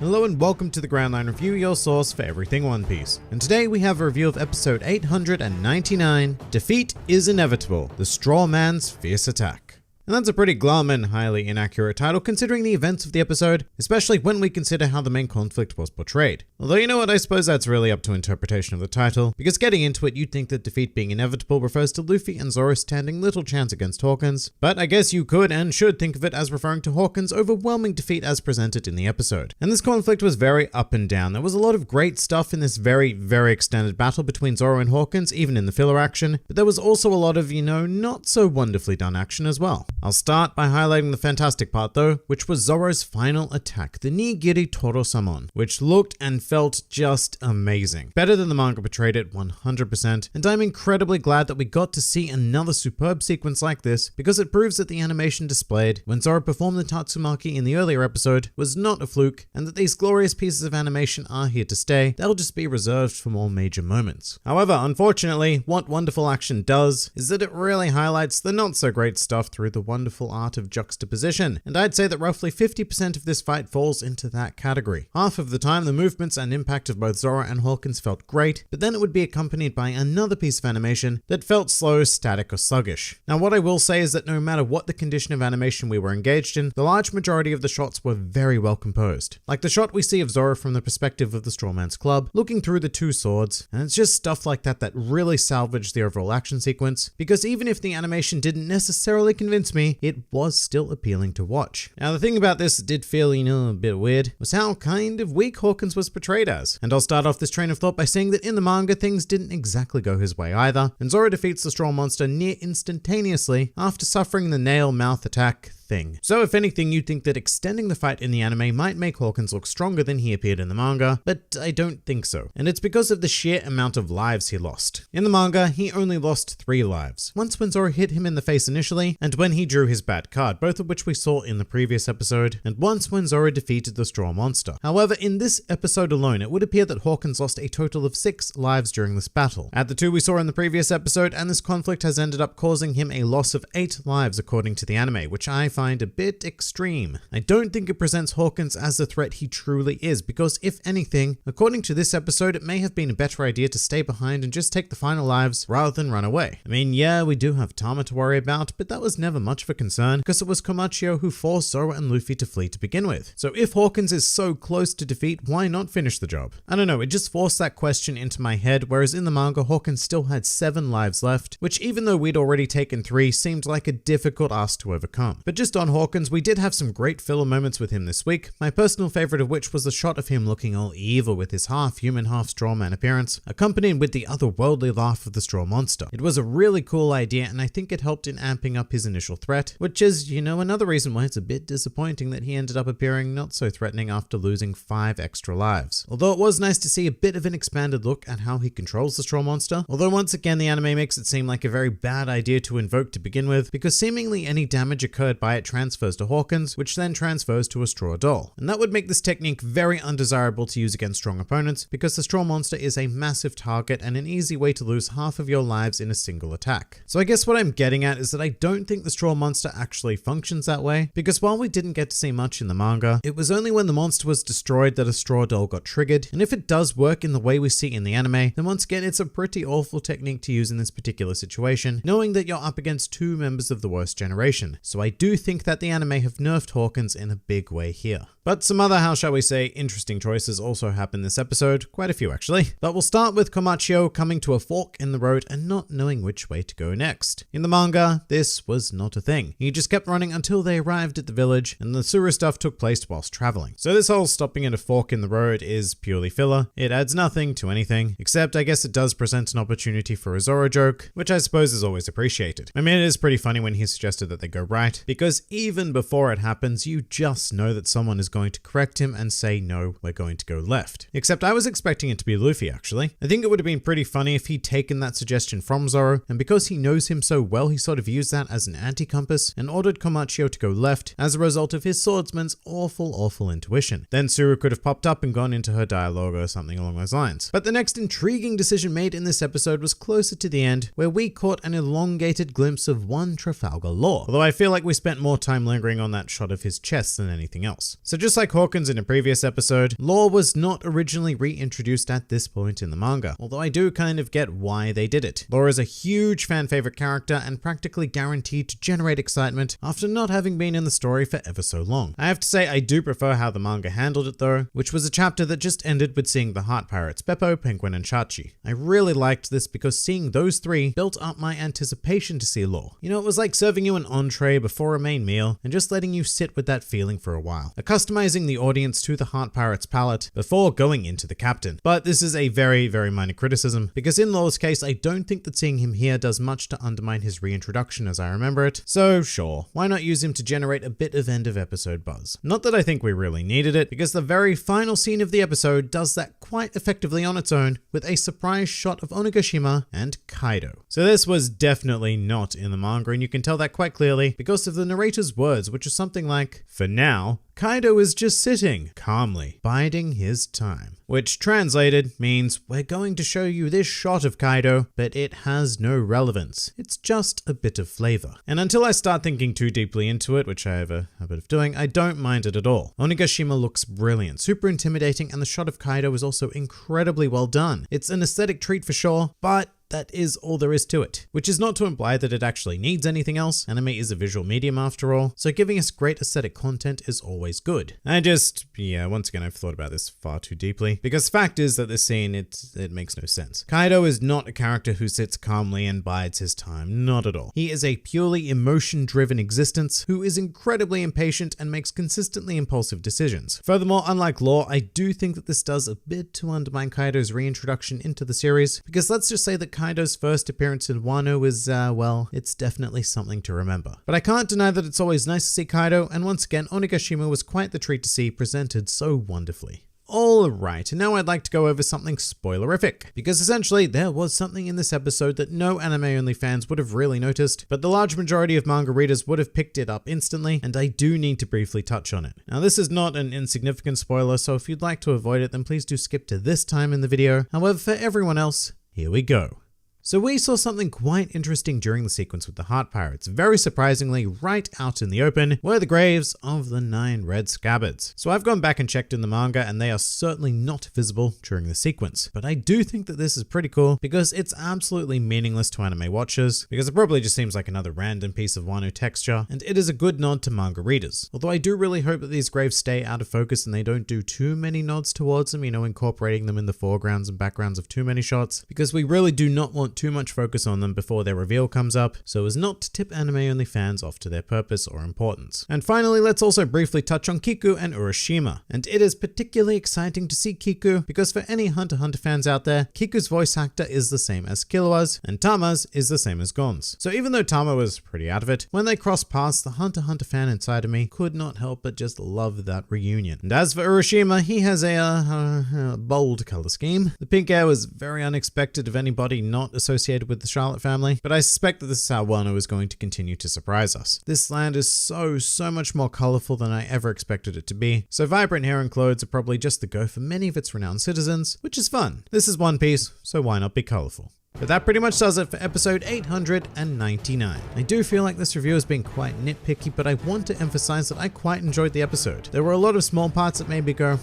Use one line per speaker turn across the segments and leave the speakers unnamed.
Hello and welcome to the Grand Line Review, your source for everything One Piece. And today we have a review of episode 899, Defeat is Inevitable, the Straw Man's Fierce Attack. And that's a pretty glum and highly inaccurate title considering the events of the episode, especially when we consider how the main conflict was portrayed. Although you know what, I suppose that's really up to interpretation of the title, because getting into it you'd think that defeat being inevitable refers to Luffy and Zoro standing little chance against Hawkins, but I guess you could and should think of it as referring to Hawkins' overwhelming defeat as presented in the episode. And this conflict was very up and down. There was a lot of great stuff in this very extended battle between Zoro and Hawkins, even in the filler action, but there was also a lot of, not so wonderfully done action as well. I'll start by highlighting the fantastic part though, which was Zoro's final attack, the Nigiri Toro-Samon, which looked and felt just amazing. Better than the manga portrayed it 100%, and I'm incredibly glad that we got to see another superb sequence like this because it proves that the animation displayed when Zoro performed the Tatsumaki in the earlier episode was not a fluke, and that these glorious pieces of animation are here to stay. They'll just be reserved for more major moments. However, unfortunately, what wonderful action does is that it really highlights the not so great stuff through the wonderful art of juxtaposition, and I'd say that roughly 50% of this fight falls into that category. Half of the time, the movements and impact of both Zoro and Hawkins felt great, but then it would be accompanied by another piece of animation that felt slow, static, or sluggish. Now, what I will say is that no matter what the condition of animation we were engaged in, the large majority of the shots were very well composed. Like the shot we see of Zoro from the perspective of the Straw Man's Club, looking through the two swords, and it's just stuff like that that really salvaged the overall action sequence, because even if the animation didn't necessarily convince me, it was still appealing to watch. Now, the thing about this that did feel, a bit weird was how kind of weak Hawkins was portrayed as. And I'll start off this train of thought by saying that in the manga, things didn't exactly go his way either, and Zoro defeats the straw monster near instantaneously after suffering the nail mouth attack thing. So if anything, you'd think that extending the fight in the anime might make Hawkins look stronger than he appeared in the manga, but I don't think so. And it's because of the sheer amount of lives he lost. In the manga, he only lost 3 lives. Once when Zoro hit him in the face initially, and when he drew his bad card, both of which we saw in the previous episode, and once when Zoro defeated the straw monster. However, in this episode alone, it would appear that Hawkins lost a total of 6 lives during this battle. Add the 2 we saw in the previous episode, and this conflict has ended up causing him a loss of 8 lives according to the anime, which I find a bit extreme. I don't think it presents Hawkins as the threat he truly is, because if anything, according to this episode, it may have been a better idea to stay behind and just take the final lives rather than run away. I mean, yeah, we do have Tama to worry about, but that was never much of a concern because it was Komachio who forced Zoro and Luffy to flee to begin with. So if Hawkins is so close to defeat, why not finish the job? I don't know, it just forced that question into my head, whereas in the manga, Hawkins still had 7 lives left, which even though we'd already taken 3, seemed like a difficult ask to overcome. But just on Hawkins, we did have some great filler moments with him this week, my personal favorite of which was the shot of him looking all evil with his half-human, half-straw man appearance, accompanied with the otherworldly laugh of the straw monster. It was a really cool idea, and I think it helped in amping up his initial threat, which is, another reason why it's a bit disappointing that he ended up appearing not so threatening after losing 5 extra lives. Although it was nice to see a bit of an expanded look at how he controls the straw monster, although once again the anime makes it seem like a very bad idea to invoke to begin with, because seemingly any damage occurred by it transfers to Hawkins, which then transfers to a straw doll. And that would make this technique very undesirable to use against strong opponents, because the straw monster is a massive target and an easy way to lose half of your lives in a single attack. So I guess what I'm getting at is that I don't think the straw monster actually functions that way, because while we didn't get to see much in the manga, it was only when the monster was destroyed that a straw doll got triggered, and if it does work in the way we see in the anime, then once again it's a pretty awful technique to use in this particular situation, knowing that you're up against 2 members of the worst generation. So I do think that the anime have nerfed Hawkins in a big way here. But some other, how shall we say, interesting choices also happen this episode, quite a few actually. But we'll start with Komachio coming to a fork in the road and not knowing which way to go next. In the manga, this was not a thing. He just kept running until they arrived at the village, and the sewer stuff took place whilst traveling. So this whole stopping at a fork in the road is purely filler. It adds nothing to anything, except I guess it does present an opportunity for a Zoro joke, which I suppose is always appreciated. I mean, it is pretty funny when he suggested that they go right, because even before it happens, you just know that someone is going to correct him and say, no, we're going to go left. Except I was expecting it to be Luffy, actually. I think it would have been pretty funny if he'd taken that suggestion from Zoro, and because he knows him so well, he sort of used that as an anti-compass and ordered Komachio to go left as a result of his swordsman's awful intuition. Then Suru could have popped up and gone into her dialogue or something along those lines. But the next intriguing decision made in this episode was closer to the end, where we caught an elongated glimpse of one Trafalgar Law. Although I feel like we spent more time lingering on that shot of his chest than anything else. So just like Hawkins in a previous episode, Law was not originally reintroduced at this point in the manga, although I do kind of get why they did it. Law is a huge fan favorite character and practically guaranteed to generate excitement after not having been in the story for ever so long. I have to say I do prefer how the manga handled it though, which was a chapter that just ended with seeing the Heart Pirates Beppo, Penguin and Chachi. I really liked this because seeing those three built up my anticipation to see Law. You know, it was like serving you an entree before a main meal and just letting you sit with that feeling for a while, accustomizing the audience to the Heart Pirates palette before going into the captain. But this is a very, very minor criticism, because in Law's case, I don't think that seeing him here does much to undermine his reintroduction as I remember it. So sure, why not use him to generate a bit of end of episode buzz? Not that I think we really needed it, because the very final scene of the episode does that quite effectively on its own with a surprise shot of Onigashima and Kaido. So this was definitely not in the manga, and you can tell that quite clearly because of the narrator's words, which are something like, "For now, Kaido is just sitting, calmly, biding his time." Which translated means, we're going to show you this shot of Kaido, but it has no relevance. It's just a bit of flavor. And until I start thinking too deeply into it, which I have a habit of doing, I don't mind it at all. Onigashima looks brilliant, super intimidating, and the shot of Kaido is also incredibly well done. It's an aesthetic treat for sure, but that is all there is to it, which is not to imply that it actually needs anything else. Anime is a visual medium after all, so giving us great aesthetic content is always good. Once again, I've thought about this far too deeply, because fact is that this scene, it makes no sense. Kaido is not a character who sits calmly and bides his time, not at all. He is a purely emotion-driven existence who is incredibly impatient and makes consistently impulsive decisions. Furthermore, unlike Law, I do think that this does a bit to undermine Kaido's reintroduction into the series, because let's just say that Kaido's first appearance in Wano is, well, it's definitely something to remember. But I can't deny that it's always nice to see Kaido, and once again, Onigashima was quite the treat to see presented so wonderfully. Alright, and now I'd like to go over something spoilerific, because essentially there was something in this episode that no anime-only fans would have really noticed, but the large majority of manga readers would have picked it up instantly, and I do need to briefly touch on it. Now this is not an insignificant spoiler, so if you'd like to avoid it, then please do skip to this time in the video. However, for everyone else, here we go. So we saw something quite interesting during the sequence with the Heart Pirates, very surprisingly right out in the open, were the graves of the 9 red scabbards. So I've gone back and checked in the manga, and they are certainly not visible during the sequence. But I do think that this is pretty cool because it's absolutely meaningless to anime watchers, because it probably just seems like another random piece of Wano texture, and it is a good nod to manga readers. Although I do really hope that these graves stay out of focus and they don't do too many nods towards them, you know, incorporating them in the foregrounds and backgrounds of too many shots, because we really do not want too much focus on them before their reveal comes up, so as not to tip anime-only fans off to their purpose or importance. And finally, let's also briefly touch on Kiku and Urashima. And it is particularly exciting to see Kiku, because for any Hunter x Hunter fans out there, Kiku's voice actor is the same as Killua's, and Tama's is the same as Gon's. So even though Tama was pretty out of it, when they crossed paths, the Hunter x Hunter fan inside of me could not help but just love that reunion. And as for Urashima, he has a bold color scheme. The pink hair was very unexpected of anybody not associated with the Charlotte family, but I suspect that this is how Wano is going to continue to surprise us. This land is so much more colorful than I ever expected it to be, so vibrant hair and clothes are probably just the go for many of its renowned citizens, which is fun. This is One Piece, so why not be colorful? But that pretty much does it for episode 899. I do feel like this review has been quite nitpicky, but I want to emphasize that I quite enjoyed the episode. There were a lot of small parts that made me go,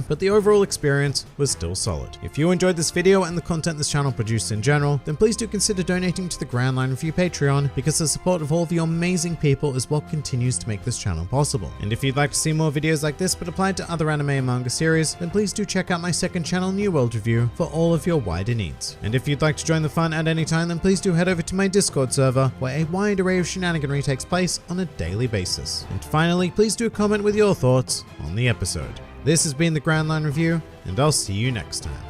but the overall experience was still solid. If you enjoyed this video and the content this channel produced in general, then please do consider donating to the Grand Line Review Patreon, because the support of all of you amazing people is what continues to make this channel possible. And if you'd like to see more videos like this but applied to other anime and manga series, then please do check out my second channel, New World Review, for all of your wider needs. And if you'd like to join the fun at any time, then please do head over to my Discord server, where a wide array of shenaniganry takes place on a daily basis. And finally, please do comment with your thoughts on the episode. This has been the Grand Line Review, and I'll see you next time.